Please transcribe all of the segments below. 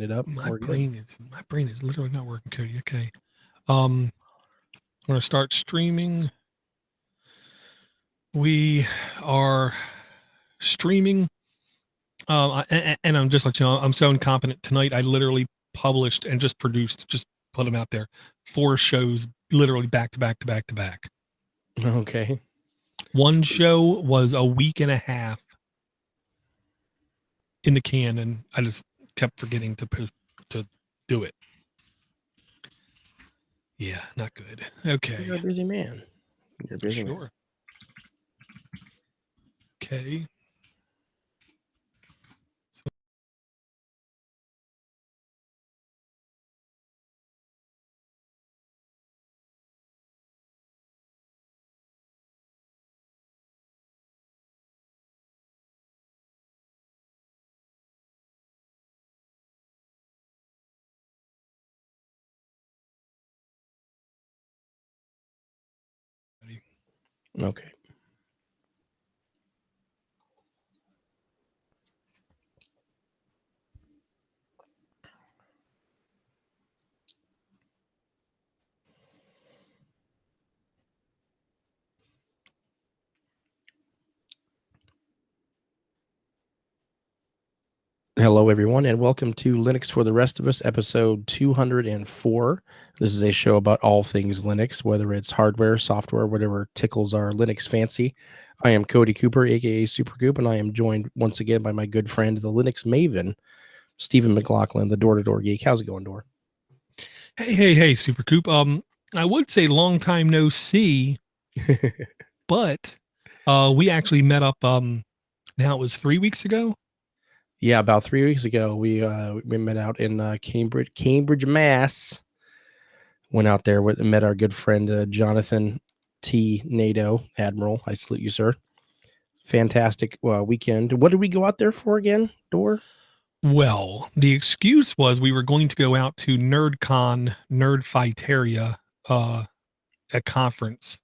it up. My brain is literally not working, Cody. Okay. I'm gonna start streaming. We are streaming. And I'm just like, I'm so incompetent. Tonight I literally published and just put them out there. 4 shows literally back to back to back to back. Okay. One show was a week and a half in the can, and I just kept forgetting to do it. Yeah, not good. Okay. You're a busy man. You're a busy man. Sure. Okay. Okay. Hello, everyone, and welcome to Linux for the Rest of Us, episode 204. This is a show about all things Linux, whether it's hardware, software, whatever tickles our Linux fancy. I am Cody Cooper, aka Supercoop, and I am joined once again by my good friend, the Linux maven, Stephen McLaughlin, the DoorToDoorGeek. How's it going, Door? Hey, Supercoop. I would say long time no see, but we actually met up. Now it was 3 weeks ago. Yeah, about 3 weeks ago, we met out in Cambridge, Mass. Went out there and met our good friend Jonathan T. NATO, Admiral. I salute you, sir. Fantastic weekend. What did we go out there for again, Door? Well, the excuse was we were going to go out to NerdCon, Nerdfighteria, at conference.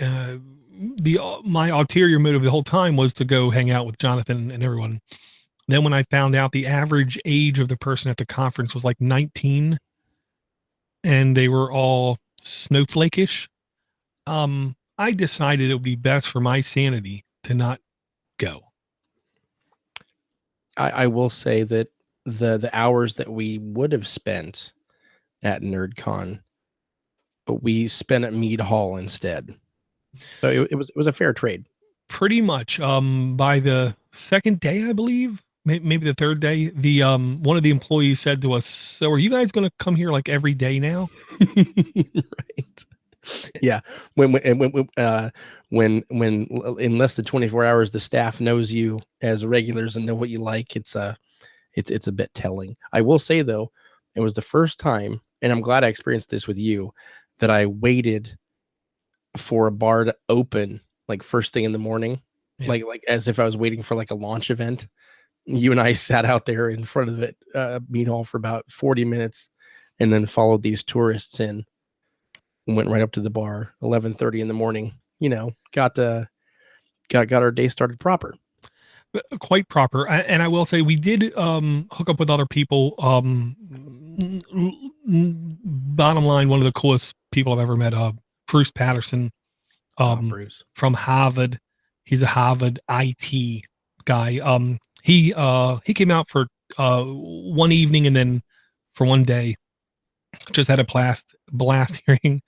My ulterior motive the whole time was to go hang out with Jonathan and everyone. Then when I found out the average age of the person at the conference was like 19, and they were all snowflake-ish, I decided it would be best for my sanity to not go. I will say that the hours that we would have spent at NerdCon, we spent at Mead Hall instead. So it was a fair trade. Pretty much. By the second day, I believe, maybe the third day, the one of the employees said to us, "So are you guys going to come here like every day now?" Right. Yeah. When in less than 24 hours the staff knows you as regulars and know what you like, it's a bit telling. I will say though, it was the first time, and I'm glad I experienced this with you, that I waited for a bar to open like first thing in the morning, Yeah. like as if I was waiting for like a launch event. You and I sat out there in front of it, Mead Hall, for about 40 minutes, and then followed these tourists in and went right up to the bar. 11:30 in the morning. You know, got our day started proper. Quite proper. And I will say we did hook up with other people. Bottom line, one of the coolest people I've ever met, Bruce Patterson, Bruce from Harvard. He's a Harvard IT guy. He came out for one evening and then for one day. Just had a blast hearing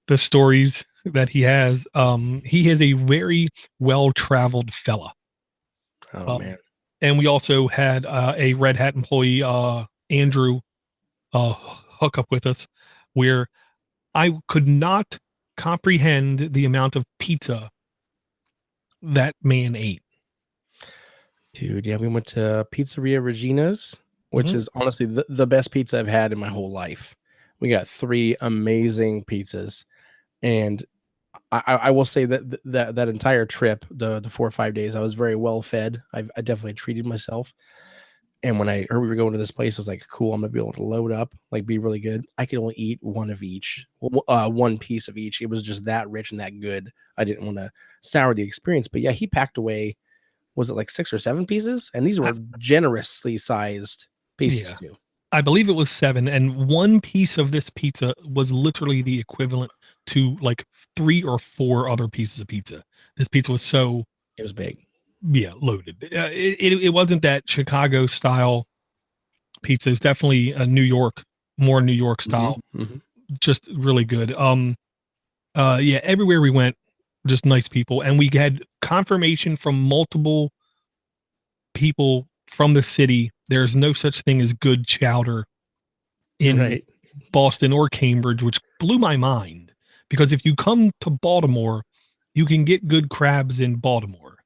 the stories that he has. He is a very well-traveled fella. Oh man. And we also had a Red Hat employee, Andrew, hook up with us, where I could not comprehend the amount of pizza that man ate. Dude, yeah, we went to Pizzeria Regina's, which is honestly the best pizza I've had in my whole life. We got 3 amazing pizzas, and I will say that entire trip, the 4 or 5 days, I was very well fed. I definitely treated myself. And when I heard we were going to this place, I was like, cool, I'm gonna be able to load up, like be really good. I could only eat one of each, one piece of each. It was just that rich and that good. I didn't want to sour the experience. But yeah, he packed away, was it like 6 or 7 pieces? And these were generously sized pieces too. I believe it was 7, and one piece of this pizza was literally the equivalent to like 3 or 4 other pieces of pizza. This pizza was so It was big. yeah, loaded. It wasn't that Chicago style pizza. It's definitely a more New York style. Mm-hmm. Just really good. Yeah, everywhere we went, just nice people, and we had confirmation from multiple people from the city. There's no such thing as good chowder in Right. Boston or Cambridge, which blew my mind, because if you come to Baltimore, you can get good crabs in Baltimore.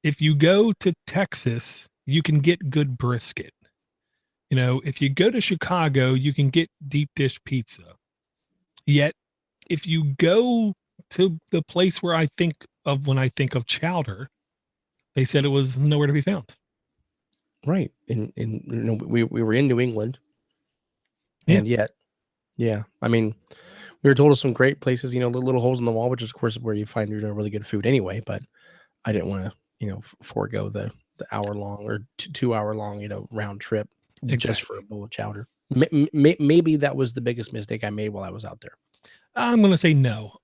If you go to Texas, you can get good brisket. You know, if you go to Chicago, you can get deep dish pizza. Yet, if you go to the place where I think of when I think of chowder, they said it was nowhere to be found. Right. And we were in New England. Yeah. And yet, yeah. I mean, we were told of some great places, little holes in the wall, which is, of course, where you find really good food anyway. But I didn't want to, forego the hour-long or 2-hour-long, round trip just for a bowl of chowder. Maybe that was the biggest mistake I made while I was out there. I'm going to say no.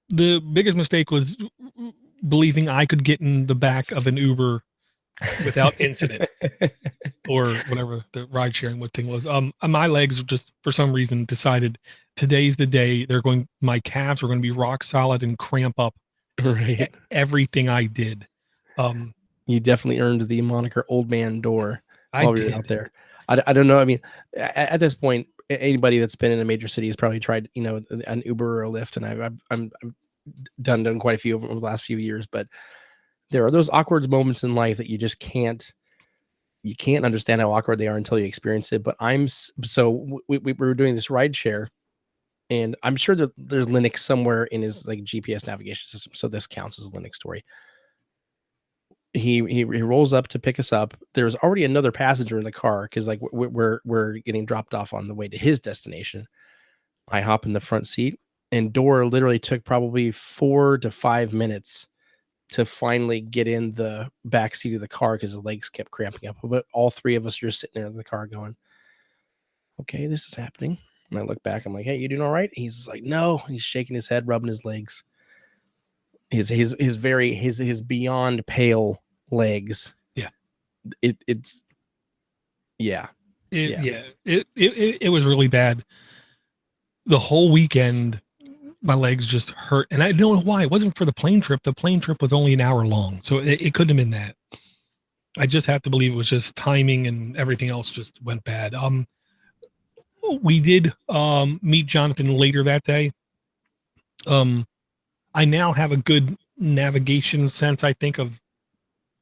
The biggest mistake was believing I could get in the back of an Uber without incident or whatever the ride sharing thing was. My legs just for some reason decided today's the day my calves are going to be rock solid and cramp up right. Everything I did. You definitely earned the moniker Old Man Door while we were out there. I don't know. I mean, at this point, anybody that's been in a major city has probably tried, an Uber or a Lyft, and I'm done quite a few over the last few years. But there are those awkward moments in life that you just can't understand how awkward they are until you experience it. But we were doing this ride share, and I'm sure that there's Linux somewhere in his like GPS navigation system, so this counts as a Linux story. He rolls up to pick us up. There's already another passenger in the car because like we're getting dropped off on the way to his destination. I hop in the front seat, and Door literally took probably 4 to 5 minutes to finally get in the back seat of the car because his legs kept cramping up. But all 3 of us are just sitting there in the car going, "Okay, this is happening." And I look back. I'm like, "Hey, you doing all right?" He's like, "No." He's shaking his head, rubbing his legs. His beyond pale legs. Yeah. It's yeah. It was really bad. The whole weekend, my legs just hurt, and I don't know why. It wasn't for the plane trip. The plane trip was only an hour long, so it couldn't have been that. I just have to believe it was just timing, and everything else just went bad. We did meet Jonathan later that day. I now have a good navigation sense, I think, of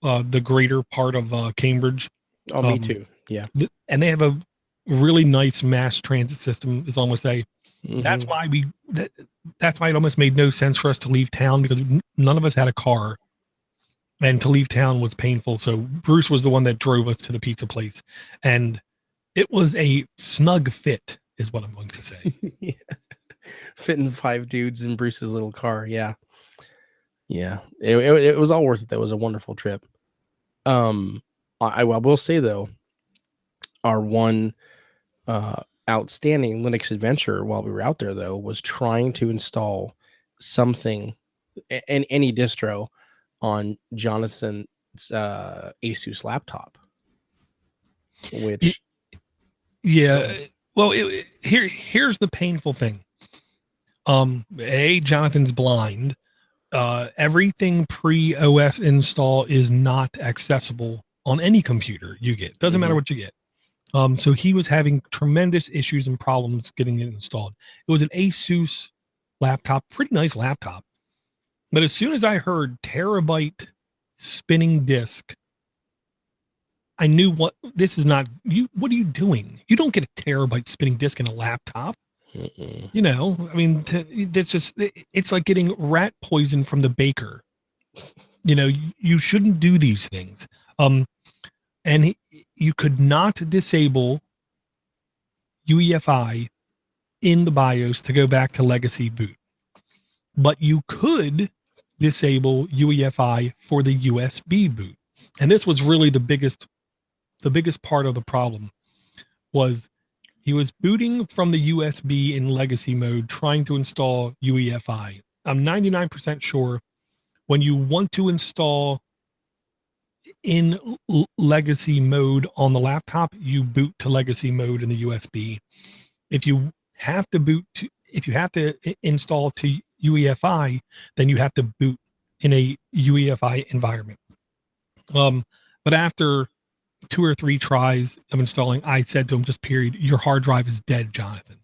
the greater part of Cambridge. Oh, me too. Yeah. And they have a really nice mass transit system, is almost a. Mm-hmm. That's why that's why it almost made no sense for us to leave town, because none of us had a car, and to leave town was painful. So Bruce was the one that drove us to the pizza place, and it was a snug fit, is what I'm going to say. Yeah. Fitting 5 dudes in Bruce's little car. Yeah. It was all worth it. That was a wonderful trip. I will say though, our one outstanding Linux adventure while we were out there though was trying to install something in any distro on Jonathan's Asus laptop, which well, here's the painful thing. Jonathan's blind. Everything pre-OS install is not accessible on any computer you get. Doesn't matter what you get. So he was having tremendous issues and problems getting it installed. It was an Asus laptop, pretty nice laptop. But as soon as I heard terabyte spinning disk, I knew this is not you. What are you doing? You don't get a terabyte spinning disk in a laptop. You know, I mean, it's like getting rat poison from the baker. You know, you shouldn't do these things. And you could not disable UEFI in the BIOS to go back to legacy boot, but you could disable UEFI for the USB boot. And this was really the biggest the biggest part of the problem was he was booting from the USB in legacy mode, trying to install UEFI. I'm 99% sure when you want to install in legacy mode on the laptop, you boot to legacy mode in the USB. If you have to install to UEFI, then you have to boot in a UEFI environment. But after 2 or 3 tries of installing, I said to him, just period, your hard drive is dead, Jonathan.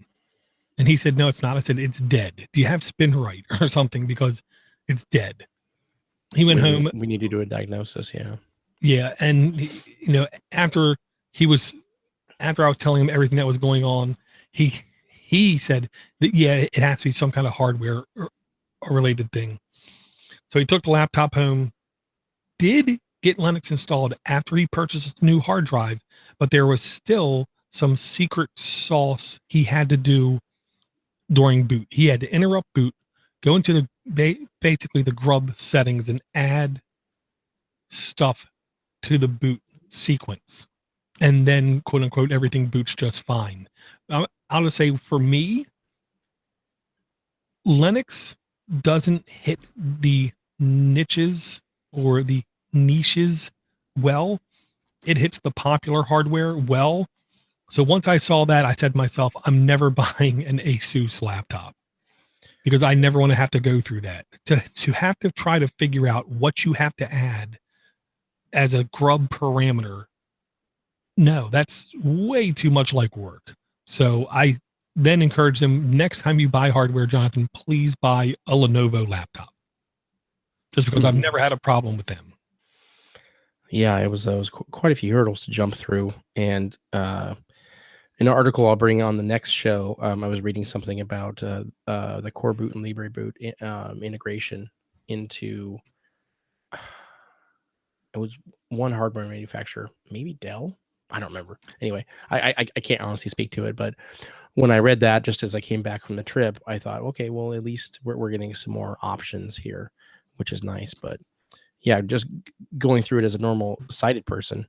And he said, no, it's not. I said, it's dead. Do you have SpinRite or something? Because it's dead. He went home. We need to do a diagnosis. Yeah. Yeah. And, you know, after I was telling him everything that was going on, he said that, yeah, it has to be some kind of hardware or related thing. So he took the laptop home, did get Linux installed after he purchased a new hard drive, but there was still some secret sauce he had to do during boot. He had to interrupt boot, go into the basically the grub settings and add stuff to the boot sequence. And then, quote unquote, everything boots just fine. I'll just say for me, Linux doesn't hit the niches or the niches well. It hits the popular hardware well. So once I saw that, I said to myself, I'm never buying an Asus laptop because I never want to have to go through that. To have to try to figure out what you have to add as a grub parameter. No, that's way too much like work. So I then encourage them, next time you buy hardware, Jonathan, please buy a Lenovo laptop. Just because I've never had a problem with them. Yeah, it was quite a few hurdles to jump through. And in an article I'll bring on the next show, I was reading something about the Core Boot and Libre Boot integration into, it was one hardware manufacturer, maybe Dell. I don't remember. Anyway, I can't honestly speak to it, but when I read that, just as I came back from the trip, I thought, okay, well, at least we're getting some more options here, which is nice. But yeah, just going through it as a normal sighted person,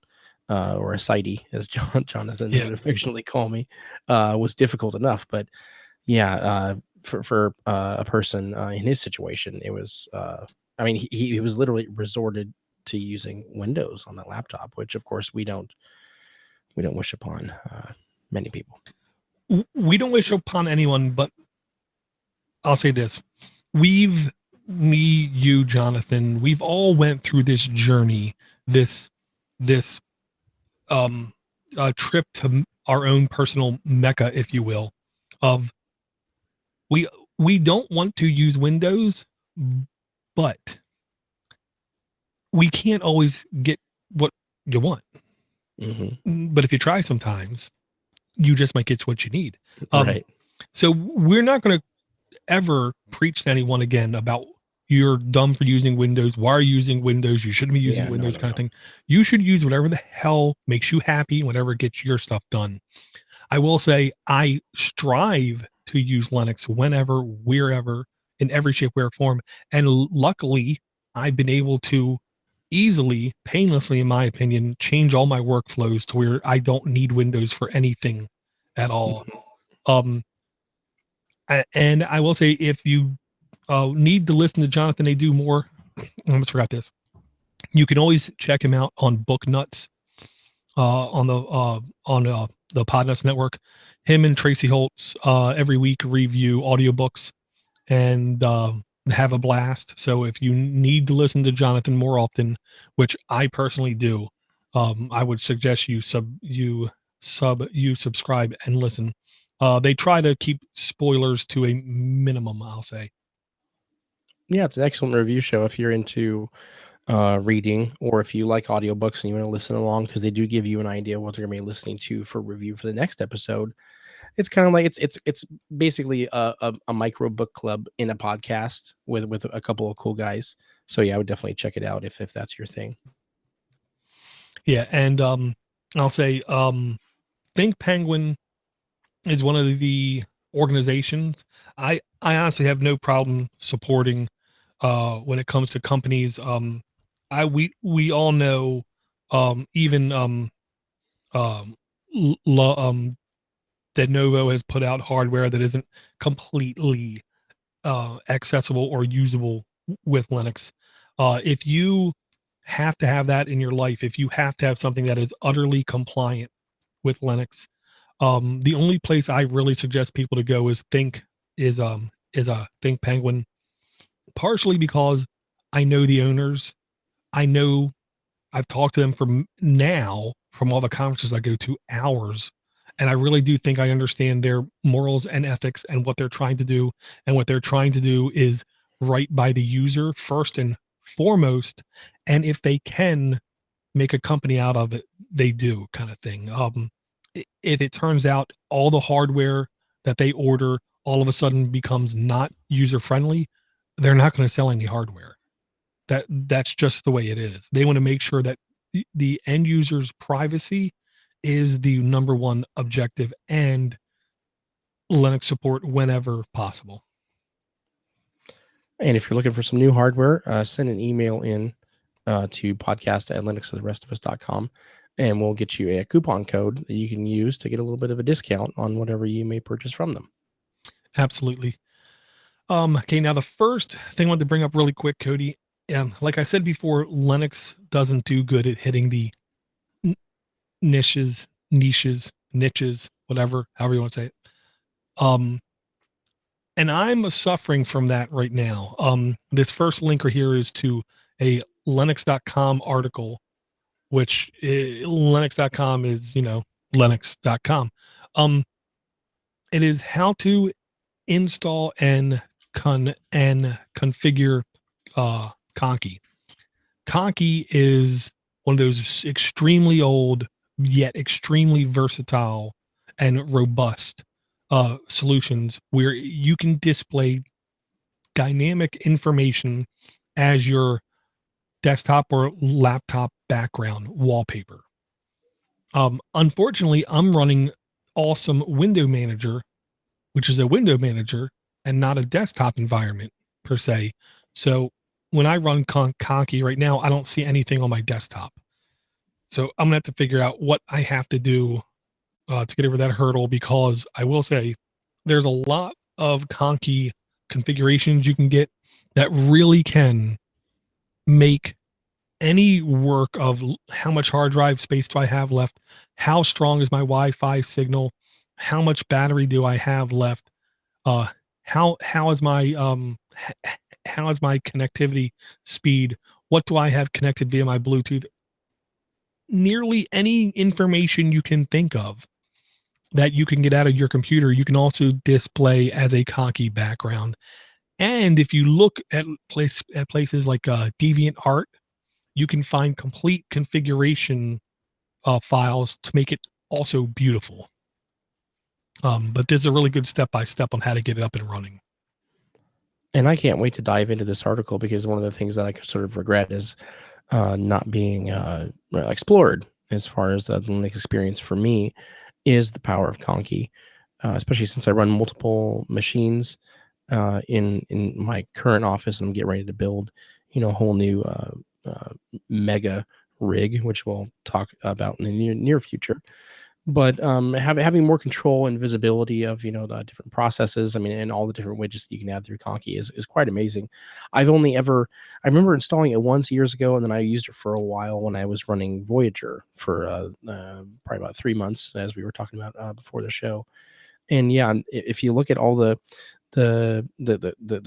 or a sighty, as Jonathan would affectionately call me, was difficult enough. But yeah, for a person in his situation, it was, I mean, he was literally resorted to using Windows on that laptop, which of course we don't wish upon many people. We don't wish upon anyone, but I'll say this. You, Jonathan, we've all went through this journey, this trip to our own personal Mecca, if you will, of we don't want to use Windows, but we can't always get what you want. Mm-hmm. But if you try sometimes, you just might get what you need. Right. So we're not going to ever preach to anyone again about you're dumb for using Windows. Why are you using Windows? You shouldn't be using Windows kind of thing. You should use whatever the hell makes you happy, whatever gets your stuff done. I will say I strive to use Linux whenever, wherever, in every shape, way, or form. And luckily, I've been able to easily, painlessly, in my opinion, change all my workflows to where I don't need Windows for anything at all. And I will say, if you need to listen to Jonathan Adu more, I almost forgot this. You can always check him out on Booknutz, on the Podnutz network. Him and Tracy Holtz every week review audiobooks and have a blast. So if you need to listen to Jonathan more often, which I personally do, I would suggest you subscribe and listen. They try to keep spoilers to a minimum, I'll say. Yeah, it's an excellent review show if you're into reading, or if you like audiobooks and you want to listen along, because they do give you an idea of what they're going to be listening to for review for the next episode. It's kind of like it's basically a micro book club in a podcast with a couple of cool guys. So yeah, I would definitely check it out if that's your thing. Yeah, and I'll say Think Penguin is one of the organizations I honestly have no problem supporting when it comes to companies. We all know even Um, Lenovo has put out hardware that isn't completely accessible or usable with Linux. If you have to have that in your life, if you have to have something that is utterly compliant with Linux, the only place I really suggest people to go is Think Penguin, partially because I know the owners. I know I've talked to them from all the conferences I go to hours. And I really do think I understand their morals and ethics and what they're trying to do. And what they're trying to do is right by the user first and foremost. And if they can make a company out of it, they do, kind of thing. If it turns out all the hardware that they order all of a sudden becomes not user friendly, they're not going to sell any hardware. That's just the way it is. They want to make sure that the end user's privacy is the number one objective, and Linux support whenever possible. And if you're looking for some new hardware, send an email in to podcast@LinuxForTheRestOfUs.com, and we'll get you a coupon code that you can use to get a little bit of a discount on whatever you may purchase from them. Absolutely. Okay, now the first thing I wanted to bring up really quick, Cody, like I said before, Linux doesn't do good at hitting the niches, whatever, however you want to say it. And I'm suffering from that right now. This first link right here is to a Linux.com article, which Linux.com is, Linux.com. It is how to install and configure Conky. Conky is one of those extremely old yet extremely versatile and robust solutions where you can display dynamic information as your desktop or laptop background wallpaper. Unfortunately, I'm running awesome window manager, which is a window manager and not a desktop environment per se. So when I run Conky right now, I don't see anything on my desktop. So I'm gonna have to figure out what I have to do to get over that hurdle, because I will say there's a lot of Conky configurations you can get that really can make any work of how much hard drive space do I have left, how strong is my Wi-Fi signal, how much battery do I have left, how is my connectivity speed, what do I have connected via my Bluetooth. Nearly any information you can think of that you can get out of your computer, you can also display as a Conky background. And if you look at places like DeviantArt, you can find complete configuration files to make it also beautiful. But there's a really good step-by-step on how to get it up and running. And I can't wait to dive into this article, because one of the things that I sort of regret is not being explored as far as the Linux experience for me is the power of Conky, especially since I run multiple machines in my current office, and I'm getting ready to build, a whole new mega rig, which we'll talk about in the near future. But having more control and visibility of the different processes, and all the different widgets that you can add through Conky is quite amazing. I remember installing it once years ago, and then I used it for a while when I was running Voyager for probably about 3 months, as we were talking about before the show. And yeah, if you look at all the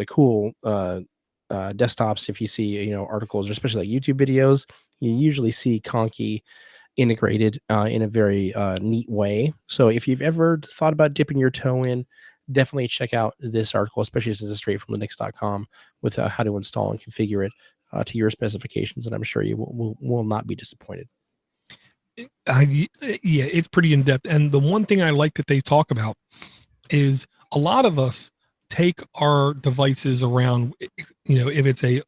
cool desktops, if you see articles, or especially like YouTube videos, you usually see Conky integrated in a very neat way. So if you've ever thought about dipping your toe in, definitely check out this article, especially since it's straight from Linux.com, with how to install and configure it to your specifications, and I'm sure you will not be disappointed. Yeah, it's pretty in-depth. And the one thing I like that they talk about is a lot of us take our devices around, if it's a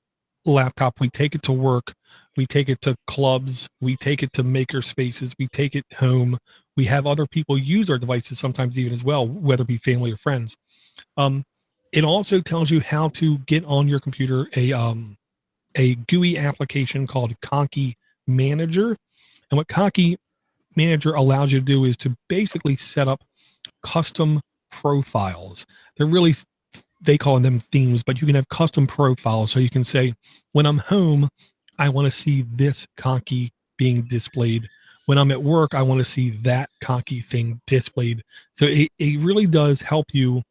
laptop, we take it to work, we take it to clubs, we take it to maker spaces, we take it home. We have other people use our devices sometimes even as well, whether it be family or friends. It also tells you how to get on your computer a GUI application called Conky Manager. And what Conky Manager allows you to do is to basically set up custom profiles. They call them themes, but you can have custom profiles. So you can say, when I'm home, I want to see this Conky being displayed. When I'm at work, I want to see that Conky thing displayed. So it really does help you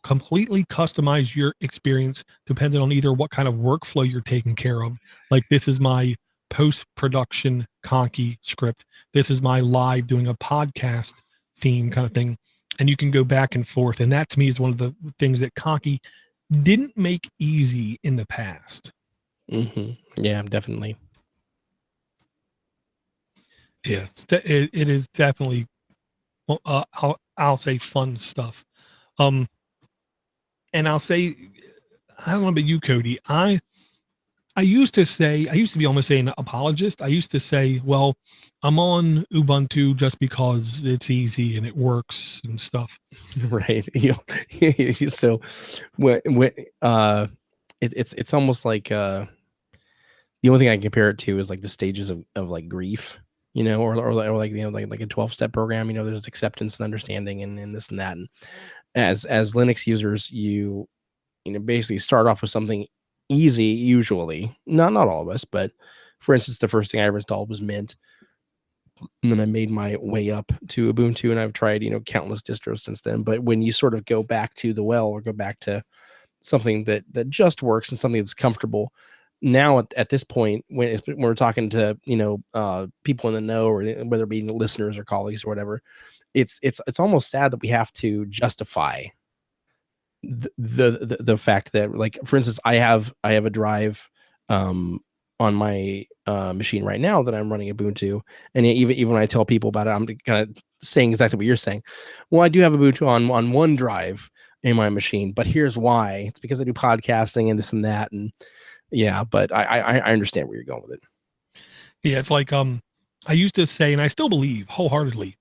completely customize your experience depending on either what kind of workflow you're taking care of. Like, this is my post-production Conky script. This is my live doing a podcast theme kind of thing. And you can go back and forth. And that to me is one of the things that Conky didn't make easy in the past. Yeah, definitely. Yeah, it is definitely, I'll say fun stuff. And I'll say, I don't know about you, Cody. I used to be almost an apologist. I used to say, well, I'm on Ubuntu just because it's easy and it works and stuff. Right. So it's almost like the only thing I can compare it to is like the stages of like grief, or like, like a 12-step program. There's acceptance and understanding and this and that. And as Linux users, you basically start off with something easy, usually. Not all of us, but for instance, the first thing I ever installed was Mint. And then I made my way up to Ubuntu, and I've tried, countless distros since then. But when you sort of go back to the well, or go back to something that just works and something that's comfortable, now at this point, when we're talking to people in the know, or whether it be listeners or colleagues or whatever, it's almost sad that we have to justify the fact that, like, for instance, I have a drive on my machine right now that I'm running Ubuntu, and even when I tell people about it, I'm kind of saying exactly what you're saying. Well, I do have Ubuntu on one drive in my machine, but here's why. It's because I do podcasting and this and that, and yeah. But I understand where you're going with it. Yeah, it's like I used to say, and I still believe wholeheartedly,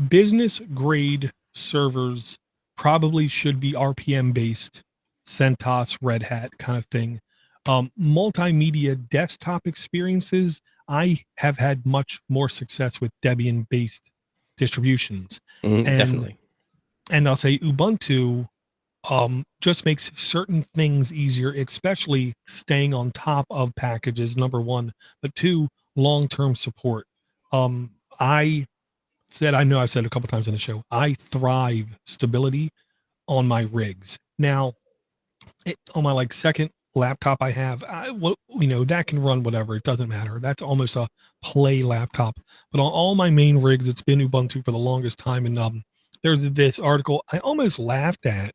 business grade servers probably should be RPM based, CentOS, Red Hat kind of thing. Multimedia desktop experiences, I have had much more success with Debian based distributions. Definitely. And I'll say Ubuntu just makes certain things easier, especially staying on top of packages, number one, but two, long-term support. I know I've said a couple times on the show, I thrive stability on my rigs. Now, on my second laptop I have, that can run whatever. It doesn't matter. That's almost a play laptop. But on all my main rigs, it's been Ubuntu for the longest time. And there's this article I almost laughed at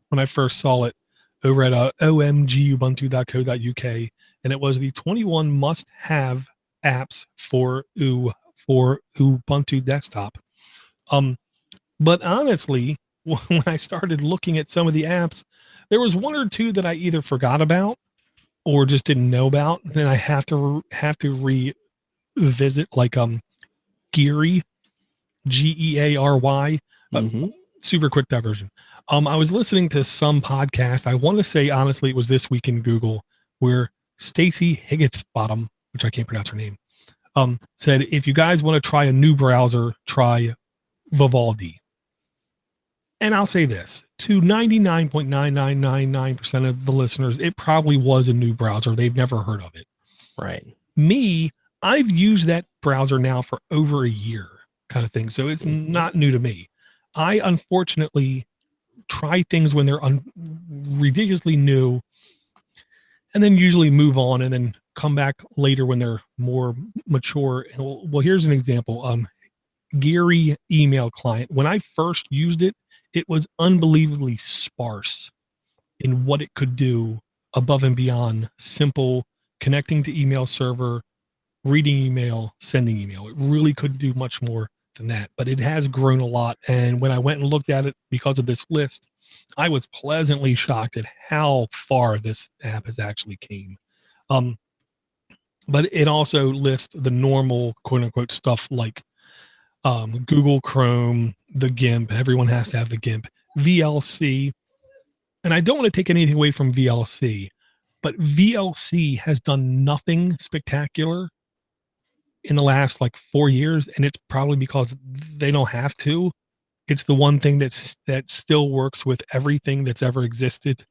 when I first saw it over at omgubuntu.co.uk, and it was the 21 must-have apps for Ubuntu desktop. But honestly, when I started looking at some of the apps, there was one or two that I either forgot about or just didn't know about. Then I have to revisit, like Geary, Geary, super quick diversion. I was listening to some podcast. I want to say, honestly, it was This Week in Google, where Stacy Higginbottom, which I can't pronounce her name, said, if you guys want to try a new browser, try Vivaldi. And I'll say this, to 99.9999% of the listeners, it probably was a new browser. They've never heard of it. Right. Me, I've used that browser now for over a year, kind of thing. So it's not new to me. I unfortunately try things when they're ridiculously new, and then usually move on and then come back later when they're more mature. Well, here's an example. Geary email client. When I first used it, it was unbelievably sparse in what it could do above and beyond simple connecting to email server, reading email, sending email. It really couldn't do much more than that, but it has grown a lot. And when I went and looked at it because of this list, I was pleasantly shocked at how far this app has actually came. But it also lists the normal quote unquote stuff like Google Chrome, the GIMP. Everyone has to have the GIMP, VLC. And I don't want to take anything away from VLC, but VLC has done nothing spectacular in the last like 4 years, and it's probably because they don't have to. It's the one thing that still works with everything that's ever existed,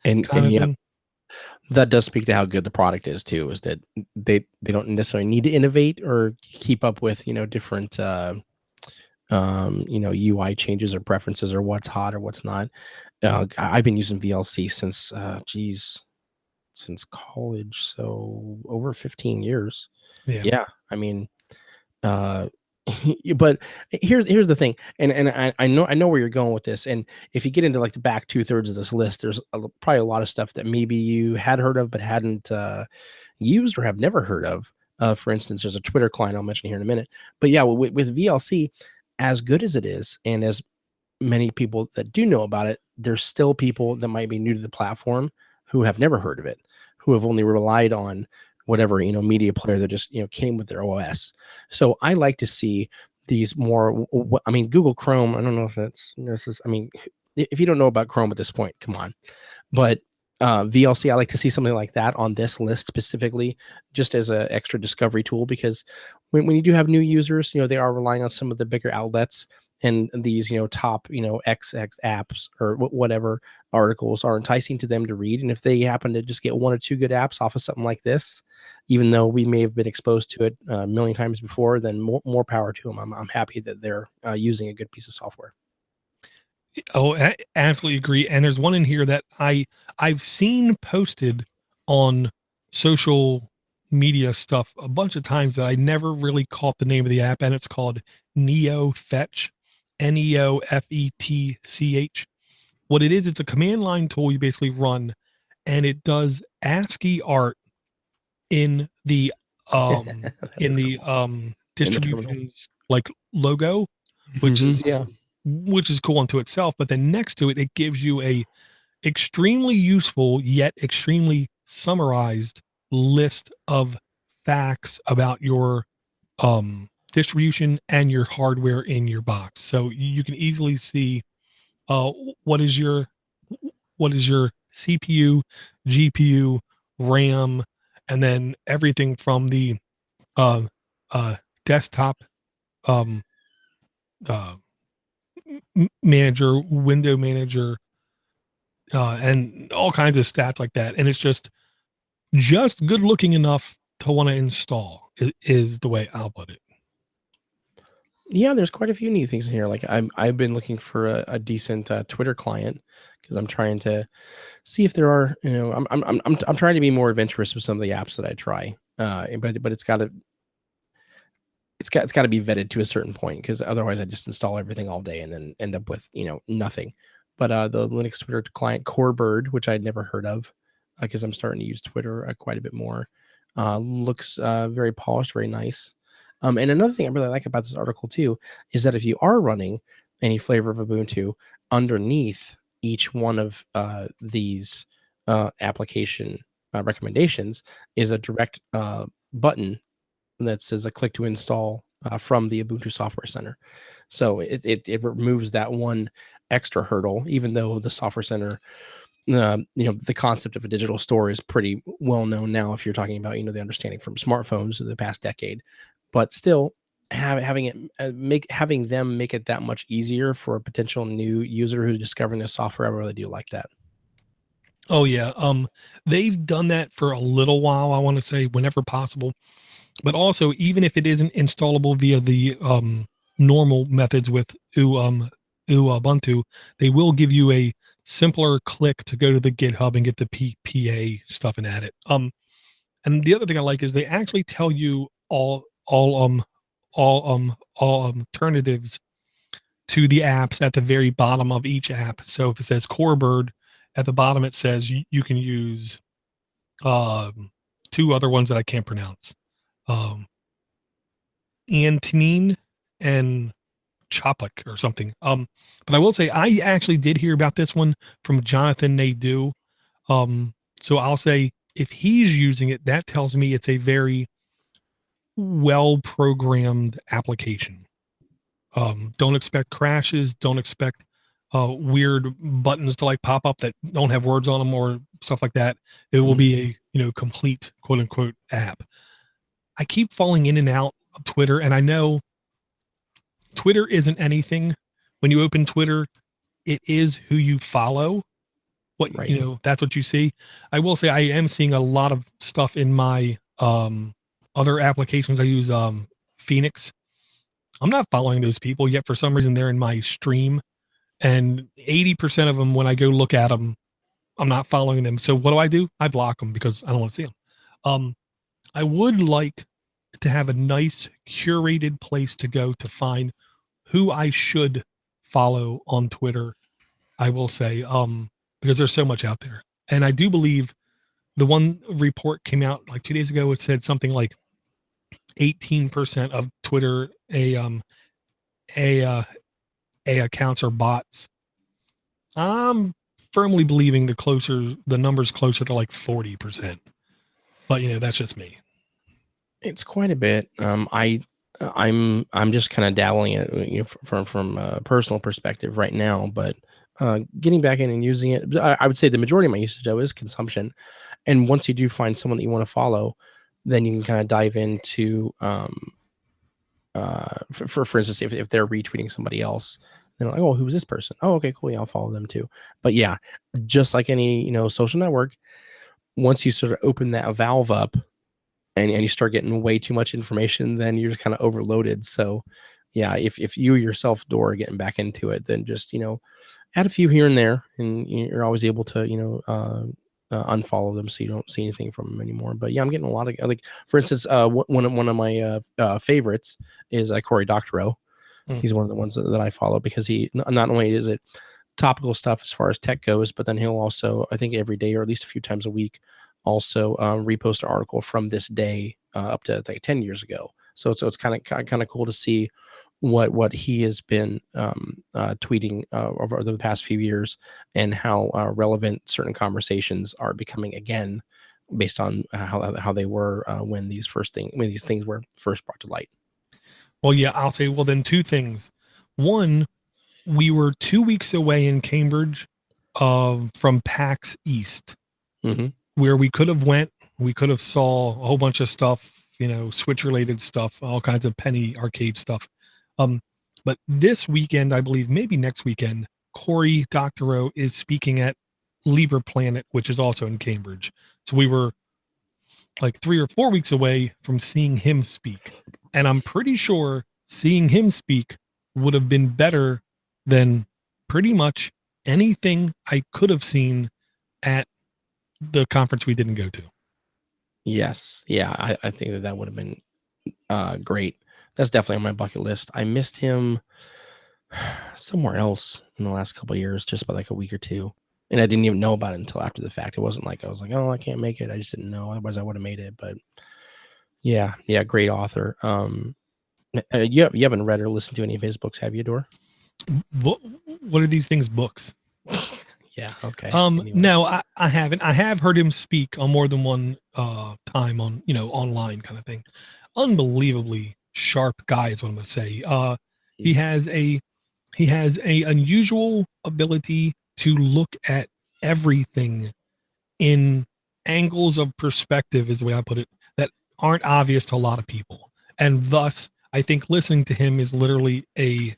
kind And of yeah, thing. that does speak to how good the product is too, is that they don't necessarily need to innovate or keep up with, different UI changes or preferences or what's hot or what's not. I've been using VLC since since college, so over 15 years. Yeah. Yeah, I mean, uh, but here's the thing, and I know where you're going with this, and if you get into like the back 2/3 of this list, there's probably a lot of stuff that maybe you had heard of but hadn't used or have never heard of. For instance, there's a Twitter client I'll mention here in a minute. But yeah, with VLC, as good as it is, and as many people that do know about it, there's still people that might be new to the platform who have never heard of it, who have only relied on whatever, media player that just, came with their OS. So I like to see these more, I mean, Google Chrome, I don't know if I mean, if you don't know about Chrome at this point, come on. But VLC, I like to see something like that on this list specifically, just as an extra discovery tool, because when you do have new users, they are relying on some of the bigger outlets, and these, top, XX apps or whatever articles are enticing to them to read. And if they happen to just get one or two good apps off of something like this, even though we may have been exposed to it a million times before, then more power to them. I'm happy that they're using a good piece of software. Oh, absolutely agree. And there's one in here that I've seen posted on social media stuff a bunch of times, but I never really caught the name of the app, and it's called NeoFetch, NeoFetch. What it is, it's a command line tool you basically run, and it does ASCII art in the In the distributions like logo, which Mhm, is yeah. cool unto itself. But then next to it, it gives you a extremely useful yet extremely summarized list of facts about your distribution and your hardware in your box. So you can easily see uh what is your CPU, GPU, RAM, and then everything from the uh, desktop um, uh, manager, window manager, and all kinds of stats like that. And it's just good looking enough to want to install is the way I'll put it. Yeah, there's quite a few neat things in here. Like I've been looking for a decent Twitter client, because I'm trying to see if there are, I'm trying to be more adventurous with some of the apps that I try. But it's got to be vetted to a certain point, because otherwise I just install everything all day and then end up with, nothing. But the Linux Twitter client Corebird, which I'd never heard of, because I'm starting to use Twitter quite a bit more, looks very polished, very nice. And another thing I really like about this article too is that if you are running any flavor of Ubuntu, underneath each one of these application recommendations is a direct button that says a click to install from the Ubuntu Software Center. So it removes that one extra hurdle, even though the Software Center, the concept of a digital store is pretty well known now, if you're talking about, the understanding from smartphones in the past decade. But still, having them make it that much easier for a potential new user who's discovering this software, I really do like that. Oh yeah. They've done that for a little while, I want to say, whenever possible. But also, even if it isn't installable via the normal methods with Ubuntu, they will give you a simpler click to go to the GitHub and get the PPA stuff and add it. And the other thing I like is they actually tell you all alternatives to the apps at the very bottom of each app. So if it says Corebird, at the bottom it says you can use two other ones that I can't pronounce. Antonine and Chopik or something. But I will say I actually did hear about this one from Jonathan Nadeau. So I'll say if he's using it, that tells me it's a very well programmed application. Don't expect crashes. Don't expect weird buttons to like pop up that don't have words on them or stuff like that. It will be a complete quote unquote app. I keep falling in and out of Twitter, and I know Twitter isn't anything. When you open Twitter, it is who you follow. What Right. that's what you see. I will say I am seeing a lot of stuff in my other applications. I use Phoenix. I'm not following those people yet. For some reason, they're in my stream, and 80% of them, when I go look at them, I'm not following them. So what do? I block them because I don't want to see them. I would like to have a nice curated place to go to find who I should follow on Twitter. I will say, because there's so much out there. And I do believe the one report came out like 2 days ago. It said something like 18% of Twitter a accounts are bots. I'm firmly believing the numbers closer to like 40%. But that's just me. It's quite a bit. I'm just kind of dabbling in it, from a personal perspective right now, but getting back in and using it, I would say the majority of my usage though is consumption. And once you do find someone that you want to follow, then you can kind of dive into, for instance, if they're retweeting somebody else, then like, oh, who's this person? Oh, okay, cool. Yeah, I'll follow them too. But yeah, just like any, social network, once you sort of open that valve up and you start getting way too much information, then you're just kind of overloaded. So yeah, if you yourself are getting back into it, then just, add a few here and there, and you're always able to, unfollow them so you don't see anything from them anymore. But yeah, I'm getting a lot of, like, for instance, one of my favorites is Cory Doctorow. He's one of the ones that I follow because he not only is it topical stuff as far as tech goes, but then he'll also, I think every day or at least a few times a week, also repost an article from this day up to like 10 years ago. So it's kind of cool to see what he has been tweeting over the past few years, and how relevant certain conversations are becoming again, based on how they were when these things were first brought to light. Well, yeah, I'll say, well, then two things. One, we were 2 weeks away in Cambridge from PAX East, where we could have saw a whole bunch of stuff, Switch related stuff, all kinds of penny arcade stuff. But this weekend, I believe, maybe next weekend, Cory Doctorow is speaking at Libre Planet, which is also in Cambridge. So we were like 3 or 4 weeks away from seeing him speak. And I'm pretty sure seeing him speak would have been better than pretty much anything I could have seen at the conference we didn't go to. Yes. Yeah. I think that would have been great. That's definitely on my bucket list. I missed him somewhere else in the last couple of years, just by like a week or two. And I didn't even know about it until after the fact. It wasn't like I was like, oh, I can't make it. I just didn't know. Otherwise I would have made it. But yeah, great author. You haven't read or listened to any of his books, have you, Dor? What are these things, books? Yeah. Okay. Anyway. No, I haven't. I have heard him speak on more than one time on, online kind of thing. Unbelievably sharp guy is what I'm going to say. He has a unusual ability to look at everything in angles of perspective, is the way I put it, that aren't obvious to a lot of people. And thus, I think listening to him is literally it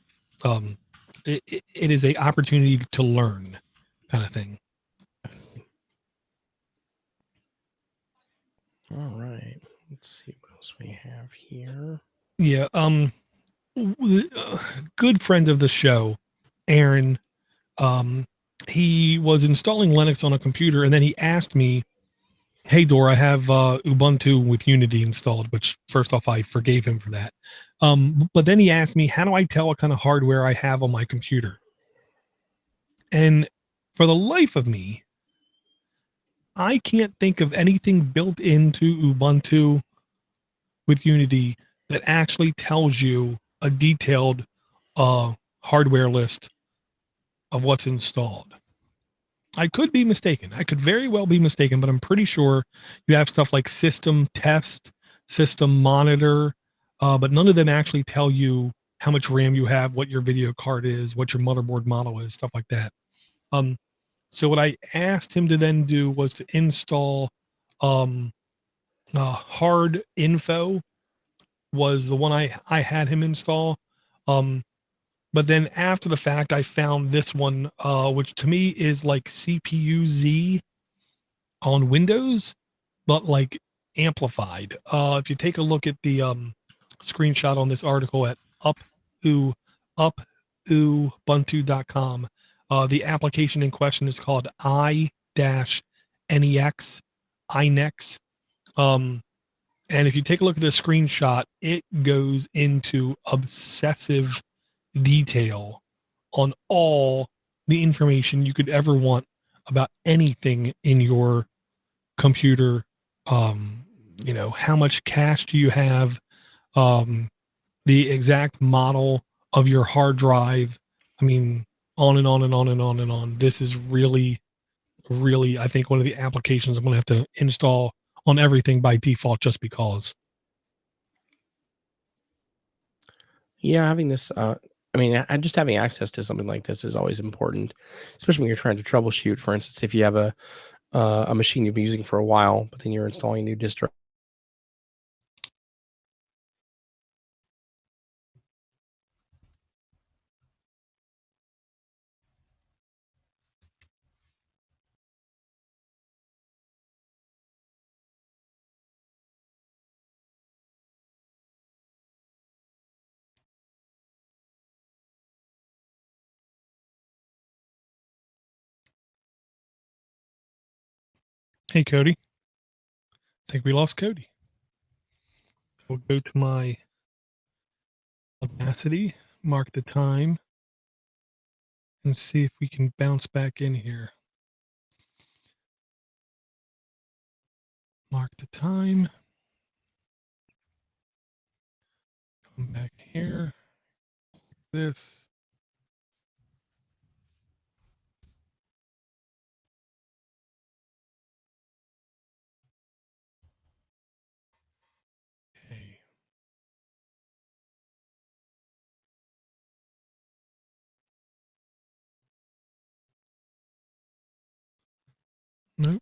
is a opportunity to learn kind of thing. All right. Let's see what else we have here. Yeah. Good friend of the show, Aaron, he was installing Linux on a computer, and then he asked me, hey, Dor, I have Ubuntu with Unity installed, which first off, I forgave him for that. But then he asked me, how do I tell what kind of hardware I have on my computer? And for the life of me, I can't think of anything built into Ubuntu with Unity that actually tells you a detailed hardware list of what's installed. I could be mistaken. I could very well be mistaken, but I'm pretty sure you have stuff like system test, system monitor, but none of them actually tell you how much RAM you have, what your video card is, what your motherboard model is, stuff like that. So what I asked him to then do was to install hard info was the one I had him install. But then after the fact, I found this one, which to me is like CPU Z on Windows, but like amplified. If you take a look at the screenshot on this article at ubuntu.com, the application in question is called i-nex, inex. And if you take a look at the screenshot, it goes into obsessive detail on all the information you could ever want about anything in your computer. How much cache do you have? The exact model of your hard drive. I mean, on and on and on and on and on. This is really, really, I think, one of the applications I'm going to have to install on everything by default just because. Yeah, having this, just having access to something like this is always important, especially when you're trying to troubleshoot. For instance, if you have a machine you've been using for a while, but then you're installing a new distro. Hey, Cody. I think we lost Cody. We'll go to my Audacity, mark the time, and see if we can bounce back in here. Mark the time. Come back here. This. Okay. Nope.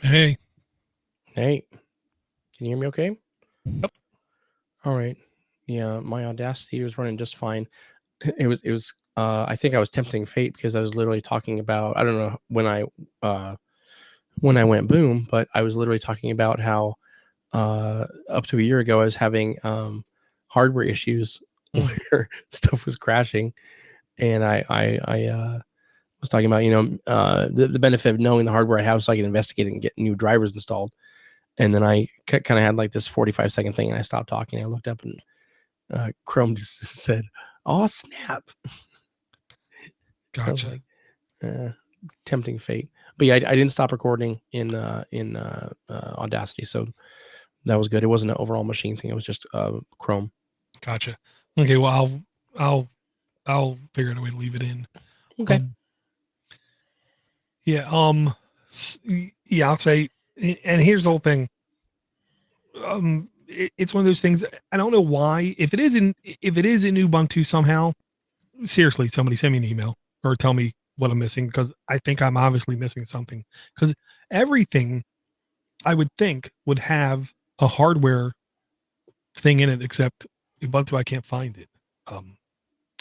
Hey. Hey, can you hear me okay? Yep. All right. Yeah, my Audacity was running just fine. It was I think I was tempting fate because I was literally talking about, I don't know when I went boom, but I was literally talking about how up to a year ago I was having hardware issues where stuff was crashing, and I was talking about the benefit of knowing the hardware I have so I can investigate it and get new drivers installed. And then I kind of had like this 45-second thing, and I stopped talking. I looked up, and Chrome just said, Oh, snap. I was Gotcha. like, tempting fate. But yeah, I didn't stop recording in Audacity, so that was good. It wasn't an overall machine thing. It was just Chrome. Gotcha. Okay. Well, I'll figure out a way to leave it in. Okay. Yeah. Yeah. I'll say, and here's the whole thing. It's one of those things. I don't know why. If it is in Ubuntu somehow, seriously, somebody send me an email or tell me what I'm missing, because I think I'm obviously missing something. Because everything I would think would have a hardware thing in it, except Ubuntu. I can't find it. I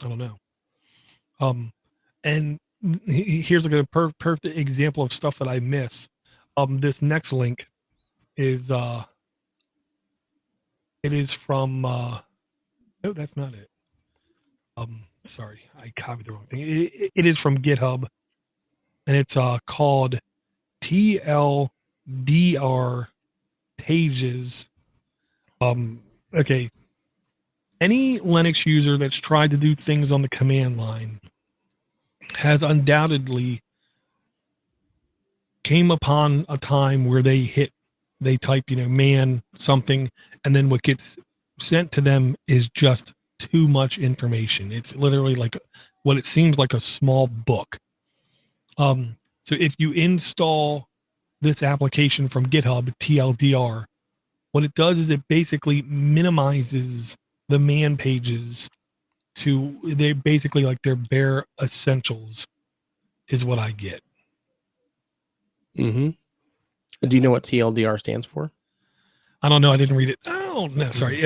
don't know. And here's like a perfect example of stuff that I miss. This next link is it is from no, that's not it. Sorry, I copied the wrong thing. It is from GitHub, and it's called TLDR pages. Okay. Any Linux user that's tried to do things on the command line has undoubtedly came upon a time where they type, man something, and then what gets sent to them is just too much information. It's literally like what it seems like a small book. So if you install this application from GitHub, TLDR, what it does is it basically minimizes the man pages to they basically like their bare essentials is what I get. Mm-hmm. Do you know what TLDR stands for? I don't know. I didn't read it. Oh no, sorry.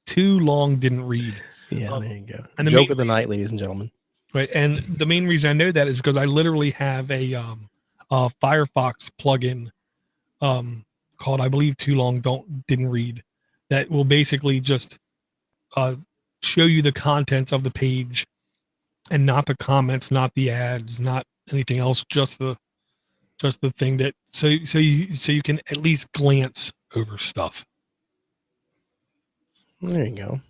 Too long didn't read. Yeah, there you go. And Joke of the night, ladies and gentlemen. Right, and the main reason I know that is because I literally have a Firefox plugin called, I believe, Too Long Didn't Read, that will basically just show you the contents of the page and not the comments, not the ads, not anything else, just the thing that so you can at least glance over stuff. There you go.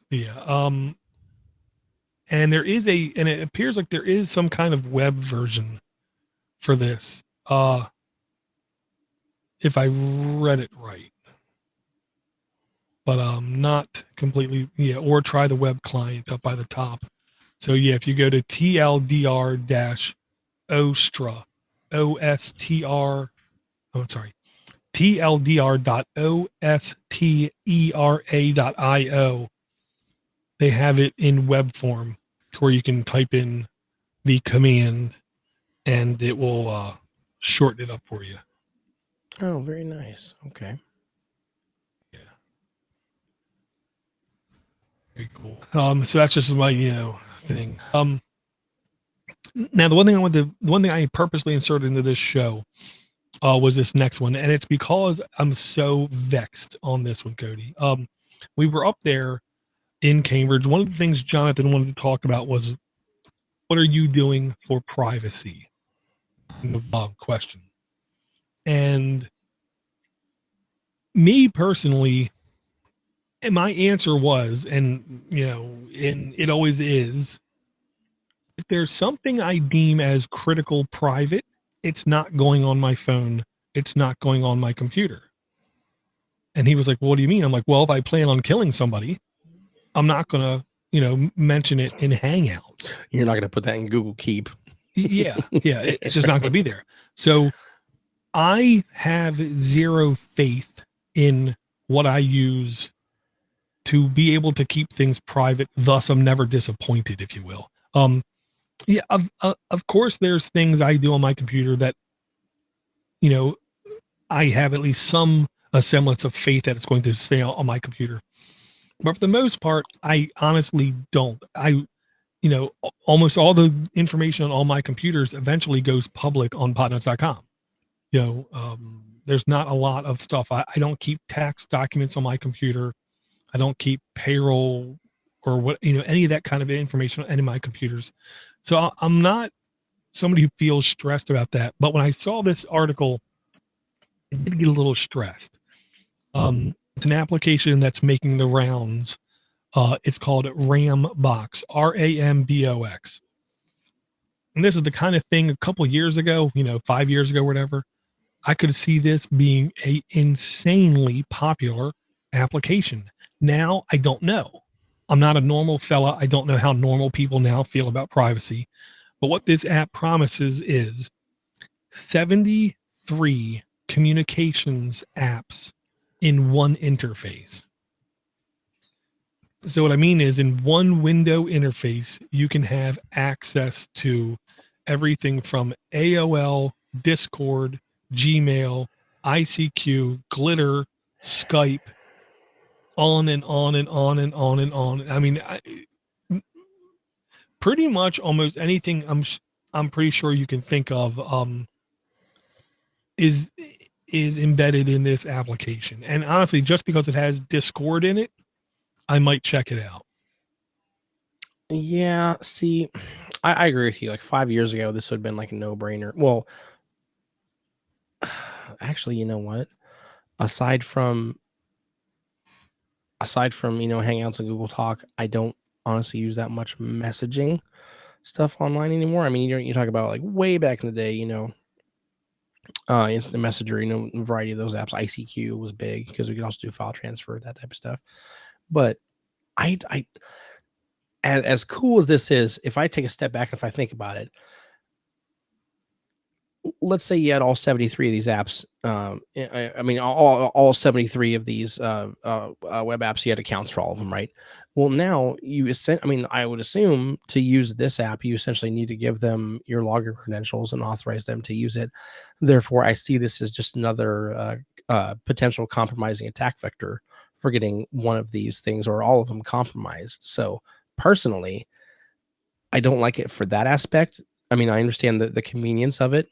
Yeah. And there is and it appears like there is some kind of web version for this. If I read it right, but not completely. Yeah. Or try the web client up by the top. So yeah, if you go to TLDR-Ostra, OSTR, oh, sorry, TLDR.OSTERA.io, they have it in web form to where you can type in the command and it will shorten it up for you. Oh, very nice. Okay. Yeah. Very cool. So that's just my, thing. Now the one thing I purposely inserted into this show was this next one, and it's because I'm so vexed on this one, Cody. We were up there in Cambridge. One of the things Jonathan wanted to talk about was, what are you doing for privacy? Question. And me personally, and my answer was, and it always is, if there's something I deem as critical private, it's not going on my phone. It's not going on my computer. And he was like, well, what do you mean? I'm like, well, if I plan on killing somebody, I'm not going to, mention it in Hangouts. You're not going to put that in Google Keep. Yeah. It's just not going to be there. So I have zero faith in what I use to be able to keep things private. Thus, I'm never disappointed, if you will. Yeah, of course, there's things I do on my computer that, I have at least some semblance of faith that it's going to stay on my computer. But for the most part, I honestly don't. Almost all the information on all my computers eventually goes public on Podnutz.com. There's not a lot of stuff. I don't keep tax documents on my computer. I don't keep payroll or what, any of that kind of information on any of my computers. So I'm not somebody who feels stressed about that. But when I saw this article, I did get a little stressed. It's an application that's making the rounds. It's called Rambox, Rambox. And this is the kind of thing a couple years ago, 5 years ago, whatever, I could see this being a insanely popular application. Now, I don't know. I'm not a normal fella. I don't know how normal people now feel about privacy. But what this app promises is 73 communications apps in one interface. So what I mean is, in one window interface, you can have access to everything from AOL, Discord, Gmail, ICQ, Glitter, Skype, on and on and on and on and on. I mean, pretty much almost anything I'm pretty sure you can think of is embedded in this application. And honestly, just because it has Discord in it, I might check it out. Yeah, see, I agree with you. Like 5 years ago, this would have been like a no-brainer. Well, actually, you know what? Aside from Hangouts and Google Talk, I don't honestly use that much messaging stuff online anymore. I mean, you talk about like way back in the day, Instant Messenger, a variety of those apps. ICQ was big because we could also do file transfer, that type of stuff. But I as cool as this is, if I take a step back, if I think about it, let's say you had all 73 of these apps. I mean, all 73 of these web apps, you had accounts for all of them, right? Well, now I would assume to use this app, you essentially need to give them your login credentials and authorize them to use it. Therefore, I see this as just another potential compromising attack vector for getting one of these things or all of them compromised. So personally, I don't like it for that aspect. I mean, I understand the convenience of it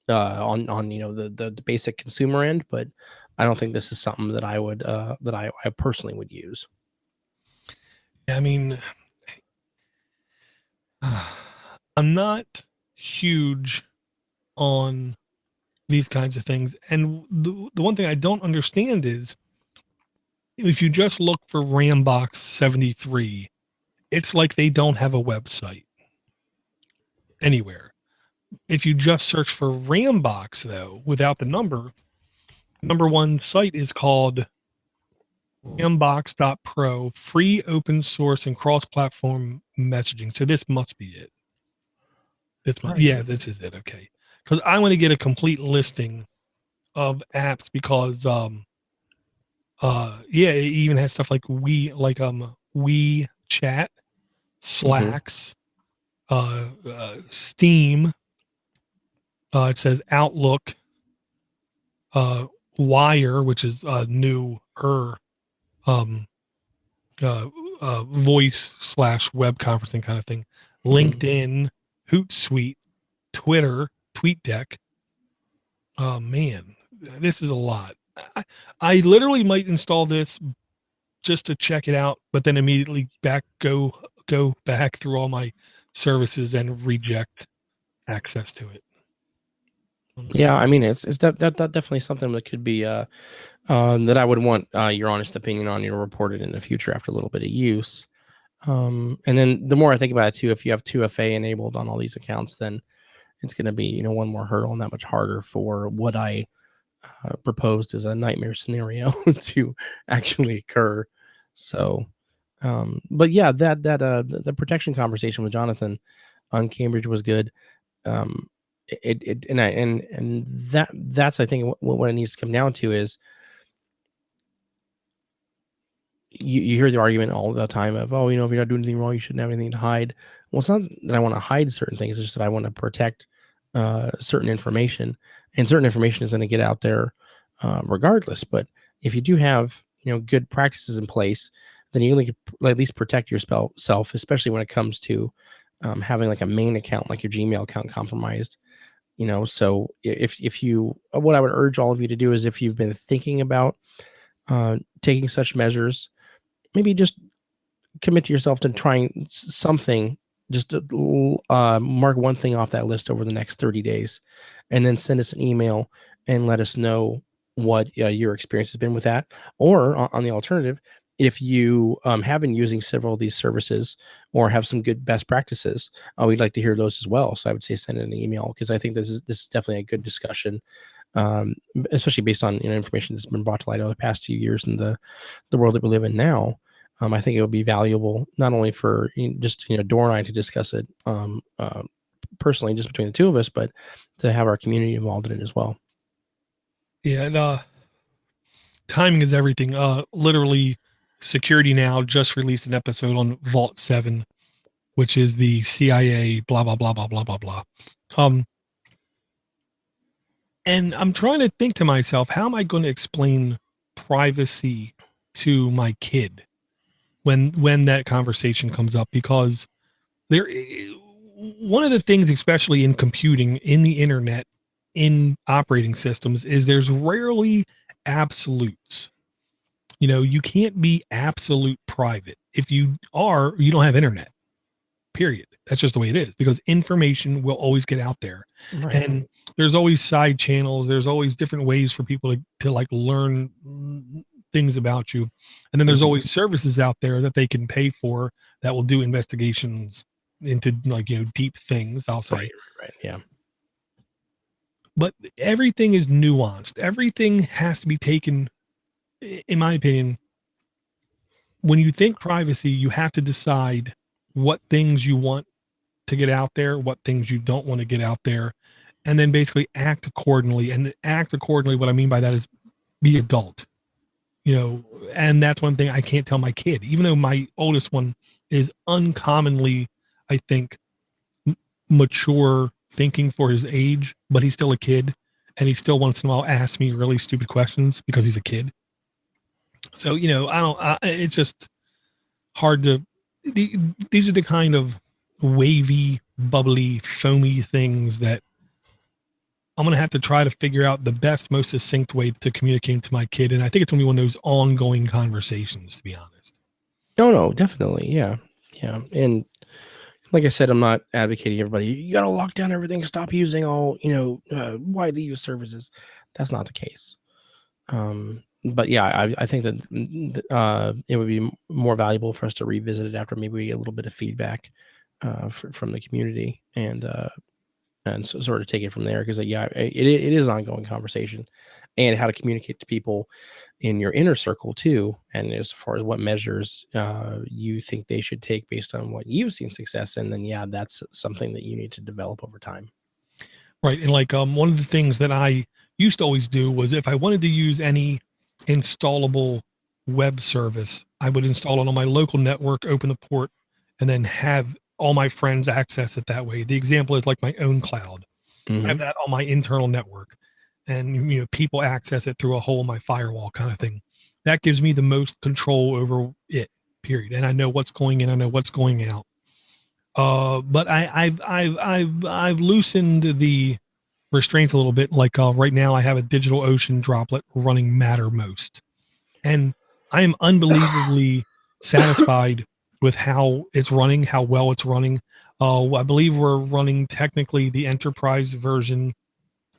on the basic consumer end, but I don't think this is something that I would that I personally would use. I mean, I'm not huge on these kinds of things, and the one thing I don't understand is if you just look for Rambox 73, it's like they don't have a website anywhere. If you just search for Rambox, though, without the number one site is called Rambox.pro, free, open source, and cross-platform messaging. So this must be it. This is it. Okay, because I want to get a complete listing of apps because it even has stuff like WeChat, Slacks, Steam. It says Outlook, Wire, which is newer voice/web conferencing kind of thing, LinkedIn, Hootsuite, Twitter, TweetDeck. Oh man, this is a lot. I literally might install this just to check it out, but then immediately go back through all my services and reject access to it. Yeah, I mean, it's that definitely something that could be that I would want your honest opinion on, reported in the future after a little bit of use. And then the more I think about it too, if you have 2FA enabled on all these accounts, then it's going to be one more hurdle and that much harder for what I proposed as a nightmare scenario to actually occur. So, but yeah, the protection conversation with Jonathan on Cambridge was good. That's I think what it needs to come down to is you hear the argument all the time of, if you're not doing anything wrong, you shouldn't have anything to hide. Well, it's not that I want to hide certain things, it's just that I want to protect certain information, and certain information is going to get out there regardless. But if you do have good practices in place, then you can at least protect yourself, especially when it comes to having like a main account, like your Gmail account, compromised. So if you, what I would urge all of you to do is, if you've been thinking about taking such measures, maybe just commit to yourself to trying something. Just mark one thing off that list over the next 30 days, and then send us an email and let us know what your experience has been with that, or on the alternative, if you have been using several of these services or have some good best practices, we'd like to hear those as well. So I would say send in an email, because I think this is definitely a good discussion, especially based on information that's been brought to light over the past few years in the world that we live in now. I think it would be valuable not only for just Dor and I to discuss it personally, just between the two of us, but to have our community involved in it as well. Yeah, and timing is everything. Literally, Security Now just released an episode on Vault 7, which is the CIA, blah, blah, blah, blah, blah, blah, blah. And I'm trying to think to myself, how am I going to explain privacy to my kid when that conversation comes up? Because one of the things, especially in computing, in the internet, in operating systems, is there's rarely absolutes. You can't be absolute private. If you are, you don't have internet, period. That's just the way it is, because information will always get out there. Right. And there's always side channels. There's always different ways for people to like learn things about you. And then there's always services out there that they can pay for that will do investigations into deep things, I'll say. Right. Yeah. But everything is nuanced. Everything has to be taken, in my opinion. When you think privacy, you have to decide what things you want to get out there, what things you don't want to get out there, and then basically act accordingly. And act accordingly, what I mean by that is be adult. And that's one thing I can't tell my kid, even though my oldest one is uncommonly, I think, mature thinking for his age, but he's still a kid, and he still once in a while asks me really stupid questions because he's a kid. So, it's just hard to, these are the kind of wavy, bubbly, foamy things that I'm going to have to try to figure out the best, most succinct way to communicate to my kid. And I think it's going to be one of those ongoing conversations, to be honest. No, definitely. Yeah. Yeah. And like I said, I'm not advocating everybody, you got to lock down everything, stop using all, widely used services. That's not the case. But yeah, I think that it would be more valuable for us to revisit it after maybe we get a little bit of feedback from the community, and so sort of take it from there, because it is an ongoing conversation, and how to communicate to people in your inner circle too, and as far as what measures you think they should take based on what you've seen success in, then that's something that you need to develop over time. Right. And like one of the things that I used to always do was, if I wanted to use any installable web service, I would install it on my local network, open the port, and then have all my friends access it that way. The example is like my own cloud. I have that on my internal network, and people access it through a hole in my firewall kind of thing. That gives me the most control over it, period. And I know what's going in, I know what's going out. But I've loosened the restraints a little bit. Like right now I have a DigitalOcean droplet running Mattermost, and I am unbelievably satisfied with how it's running, how well it's running. I believe we're running technically the enterprise version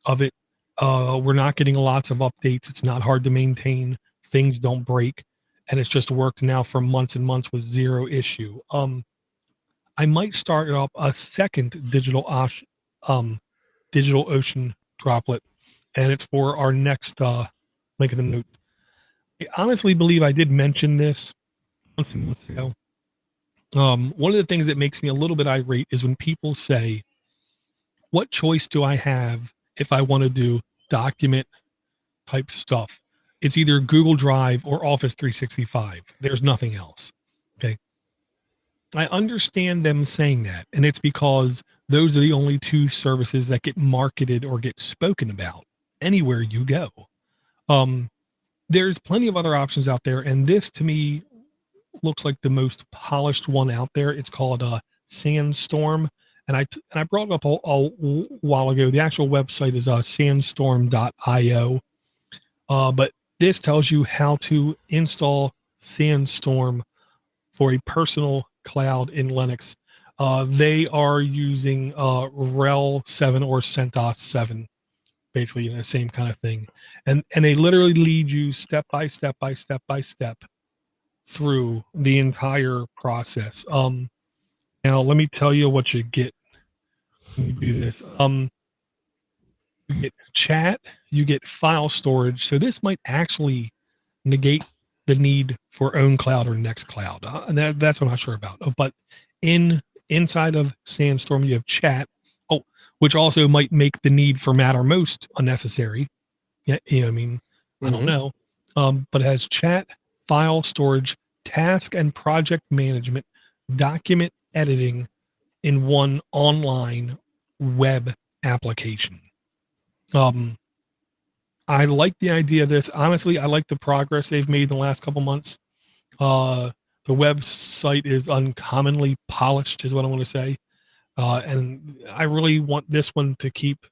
of it. We're not getting lots of updates. It's not hard to maintain. Things don't break, and it's just worked now for months and months with zero issue. I might start up a second DigitalOcean droplet, and it's for our next link in the note. I honestly believe I did mention this months ago. One of the things that makes me a little bit irate is when people say, what choice do I have if I want to do document type stuff? It's either Google Drive or Office 365. There's nothing else. Okay. I understand them saying that, and it's because those are the only two services that get marketed or get spoken about anywhere you go. There's plenty of other options out there, and this to me looks like the most polished one out there. It's called Sandstorm, and I brought it up a while ago. The actual website is sandstorm.io, but this tells you how to install Sandstorm for a personal cloud in Linux. They are using RHEL 7 or CentOS 7. basically the same kind of thing. And they literally lead you step by step by step by step through the entire process. Now let me tell you what you get when you do this. You get chat, you get file storage. So this might actually negate the need for OwnCloud or NextCloud. And that's what I'm not sure about. But inside of Sandstorm, you have chat, which also might make the need for Mattermost unnecessary. Yeah, I mean, I don't know. But it has chat, file storage, task and project management, document editing in one online web application. I like the idea of this. Honestly, I like the progress they've made in the last couple months. The website is uncommonly polished, is what I want to say. And I really want this one to keep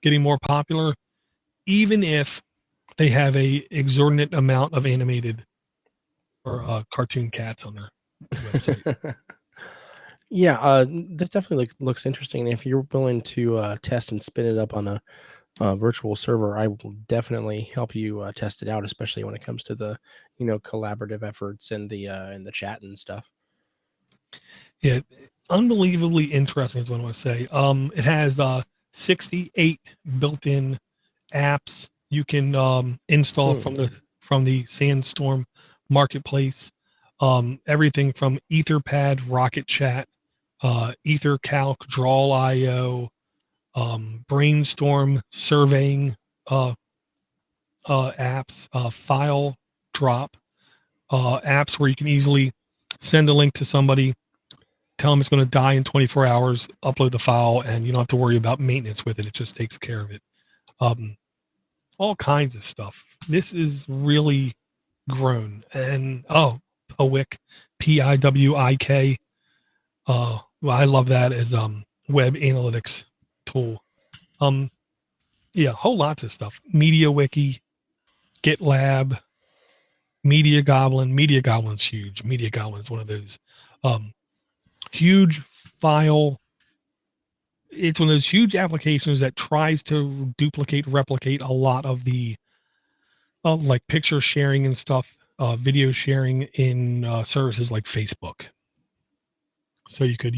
getting more popular, even if they have a exorbitant amount of animated or cartoon cats on their website. Yeah, this definitely looks interesting. If you're willing to test and spin it up on a virtual server, I will definitely help you test it out, especially when it comes to the collaborative efforts and the chat and stuff. Yeah, unbelievably interesting is what I want to say. It has 68 built-in apps you can install from the Sandstorm marketplace. Everything from Etherpad, Rocket Chat, EtherCalc, Drawl.io, Brainstorm, surveying apps, File Drop apps where you can easily send a link to somebody, tell them it's going to die in 24 hours, upload the file, and you don't have to worry about maintenance with it. It just takes care of it. All kinds of stuff. This is really grown. And Piwik, Piwik. Well, I love that as web analytics tool. Yeah, whole lots of stuff. MediaWiki, GitLab, Media Goblin. Media Goblin's huge. Media Goblin is one of those huge file. It's one of those huge applications that tries to replicate a lot of the like picture sharing and stuff, video sharing in services like Facebook. So you could,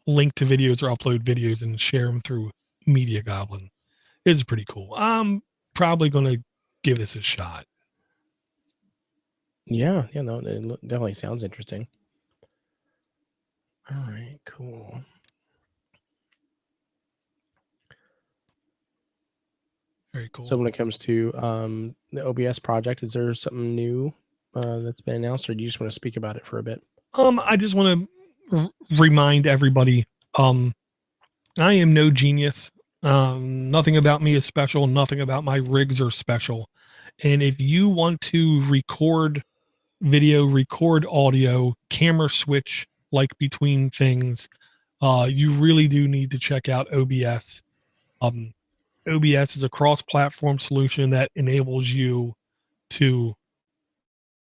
link to videos or upload videos and share them through Media Goblin. It's pretty cool. I'm probably going to give this a shot. Yeah, no, it definitely sounds interesting. All right, cool. Very cool. So when it comes to the OBS project, is there something new that's been announced, or do you just want to speak about it for a bit? I just want to remind everybody, I am no genius. Nothing about me is special. Nothing about my rigs are special. And if you want to record video, record audio, camera switch like between things, you really do need to check out OBS. OBS is a cross-platform solution that enables you to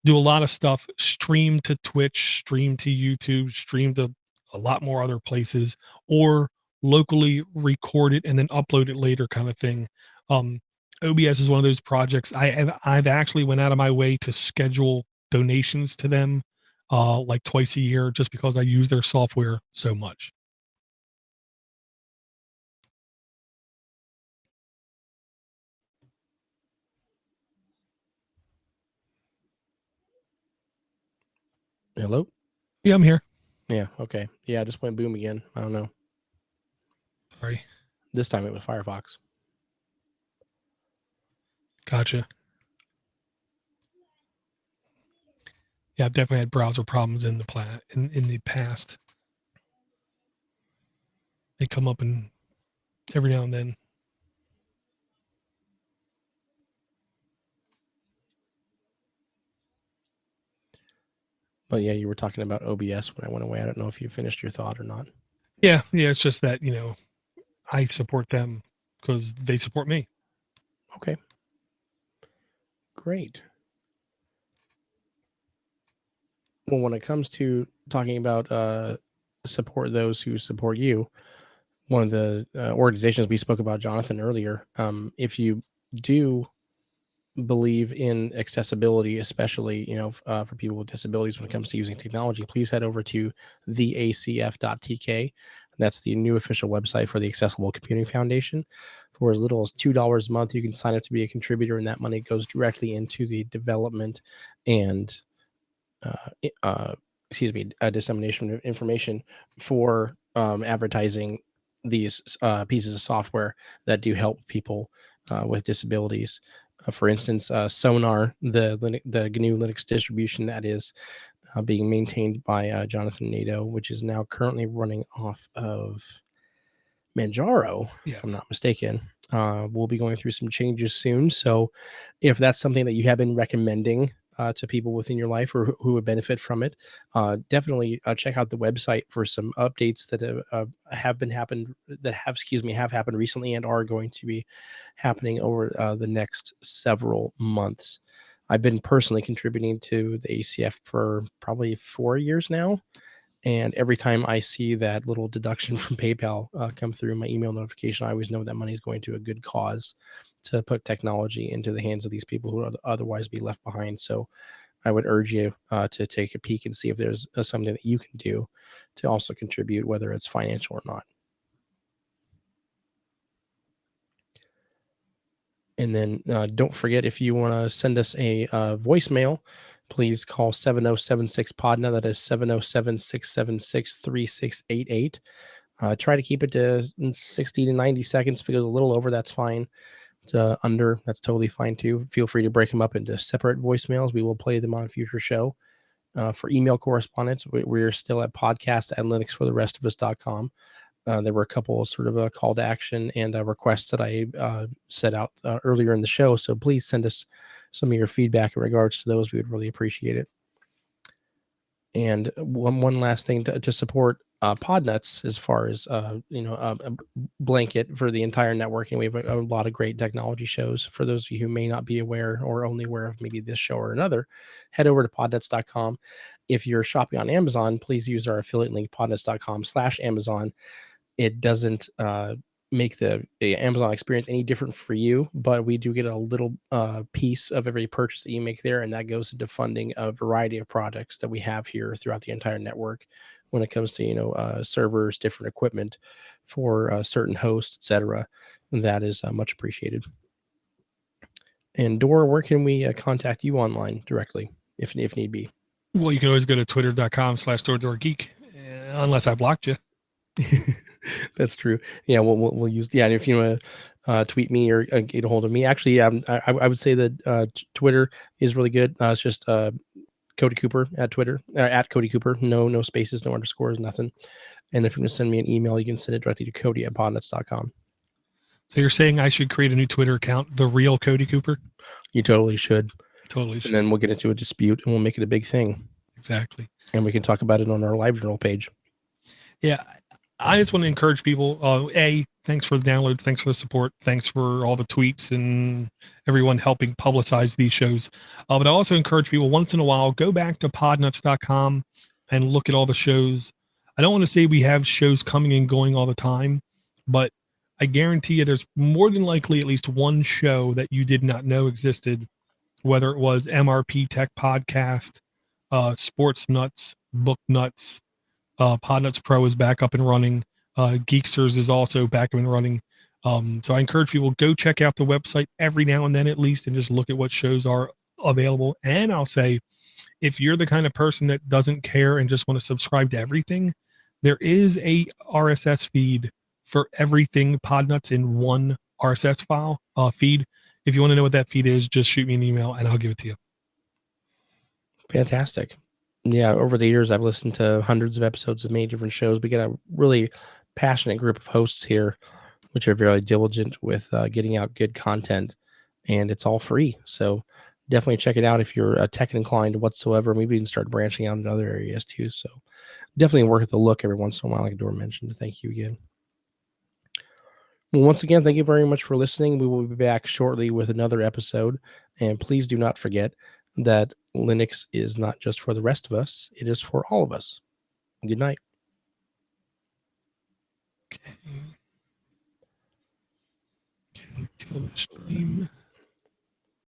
do a lot of stuff, stream to Twitch, stream to YouTube, stream to a lot more other places, or locally record it and then upload it later kind of thing. OBS is one of those projects I've actually went out of my way to schedule donations to them like twice a year just because I use their software so much. Hello? Yeah, I'm here. Yeah, okay. Yeah, I just went boom again. I don't know. Sorry. This time it was Firefox. Gotcha. Yeah, I've definitely had browser problems in the past. They come up and every now and then. But yeah, you were talking about OBS when I went away. I don't know if you finished your thought or not. Yeah, it's just that, I support them because they support me. Okay. Great. Well, when it comes to talking about support those who support you, one of the organizations we spoke about, Jonathan, earlier. If you do believe in accessibility, especially for people with disabilities when it comes to using technology, please head over to theacf.tk. That's the new official website for the Accessible Computing Foundation. For as little as $2 a month, you can sign up to be a contributor, and that money goes directly into the development and dissemination of information for advertising these pieces of software that do help people with disabilities. For instance, Sonar, the GNU Linux distribution that is being maintained by Jonathan Nadeau, which is now currently running off of Manjaro, Yes. if I'm not mistaken. We'll be going through some changes soon. So if that's something that you have been recommending to people within your life or who would benefit from it, definitely check out the website for some updates that have happened recently and are going to be happening over the next several months. I've been personally contributing to the ACF for probably 4 years now. And every time I see that little deduction from PayPal come through my email notification, I always know that money is going to a good cause to put technology into the hands of these people who would otherwise be left behind. So I would urge you to take a peek and see if there's something that you can do to also contribute, whether it's financial or not. And then don't forget, if you want to send us a voicemail, please call 7076-PODNA. That is 707-676-3688. Try to keep it to 60 to 90 seconds. If it goes a little over, that's fine. It's under, that's totally fine too. Feel free to break them up into separate voicemails. We will play them on a future show. For email correspondence, we're still at podcast@LinuxForTheRestOfUs.com. There were a couple of sort of a call to action and requests that I set out earlier in the show. So please send us some of your feedback in regards to those. We would really appreciate it. And one last thing to support Podnutz, as far as a blanket for the entire networking. We have a lot of great technology shows. For those of you who may not be aware or only aware of maybe this show or another, head over to podnutz.com. If you're shopping on Amazon, please use our affiliate link, podnutz.com/Amazon. It doesn't make the Amazon experience any different for you, but we do get a little piece of every purchase that you make there, and that goes into funding a variety of products that we have here throughout the entire network when it comes to servers, different equipment for certain hosts, etc. That is much appreciated. And Dora, where can we contact you online directly if need be? Well, you can always go to twitter.com/DoorToDoorGeek, unless I blocked you. That's true. Yeah, we'll use. Yeah, and if you want to tweet me or get a hold of me, actually, I would say that Twitter is really good. It's just Cody Cooper at Twitter, at Cody Cooper. No spaces, no underscores, nothing. And if you're going to send me an email, you can send it directly to Cody@podnutz.com. So you're saying I should create a new Twitter account, the real Cody Cooper? You totally should. Totally should. And then we'll get into a dispute and we'll make it a big thing. Exactly. And we can talk about it on our LiveJournal page. Yeah. I just want to encourage people, thanks for the download. Thanks for the support. Thanks for all the tweets and everyone helping publicize these shows. But I also encourage people once in a while, go back to podnutz.com and look at all the shows. I don't want to say we have shows coming and going all the time, but I guarantee you there's more than likely at least one show that you did not know existed, whether it was MRP Tech Podcast, Sports Nuts, Book Nuts, Podnutz Pro is back up and running. Geeksters is also back up and running. So I encourage people, go check out the website every now and then at least and just look at what shows are available. And I'll say, if you're the kind of person that doesn't care and just want to subscribe to everything, there is a RSS feed for everything Podnutz in one RSS file feed. If you want to know what that feed is, just shoot me an email and I'll give it to you. Fantastic. Yeah, over the years, I've listened to hundreds of episodes of many different shows. We get a really passionate group of hosts here, which are very diligent with getting out good content, and it's all free. So definitely check it out if you're tech inclined whatsoever. Maybe you can start branching out into other areas too. So definitely worth a look every once in a while, like Dora mentioned. Thank you again. Well, once again, thank you very much for listening. We will be back shortly with another episode, and please do not forget that Linux is not just for the rest of us, it is for all of us. Good night. Okay. Can we kill the stream?